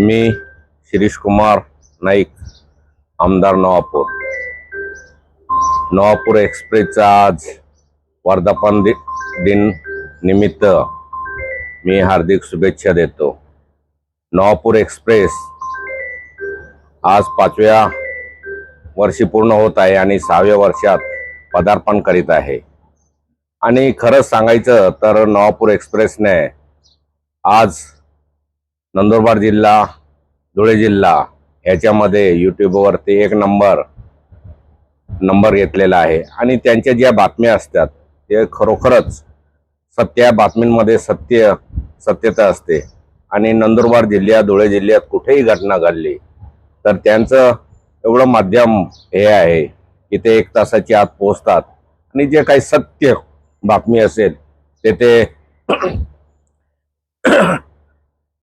मी शिरीष कुमार नाईक, आमदार नवापूर. नवापूर एक्सप्रेसचा आज वर्धापन दिन निमित्त मी हार्दिक शुभेच्छा देतो. नवापूर एक्सप्रेस आज 5व्या वर्षी पूर्ण होत आहे आणि 6व्या वर्षात पदार्पण करीत आहे. आणि खरंच सांगायचं तर नवापूर एक्सप्रेसने आज नंदुरबार जिल्हा, धुळे जिल्हा ह्याच्यामध्ये यूट्यूबवरती एक नंबर घेतलेला आहे. आणि त्यांच्या ज्या बातम्या असतात ते खरोखरच सत्य बातमींमध्ये सत्यता असते. आणि नंदुरबार जिल्ह्यात, धुळे जिल्ह्यात कुठेही घटना घडली तर त्यांचं एवढं माध्यम हे आहे की ते 1 तासाच्या आत पोहोचतात आणि जे काही सत्य बातमी असेल ते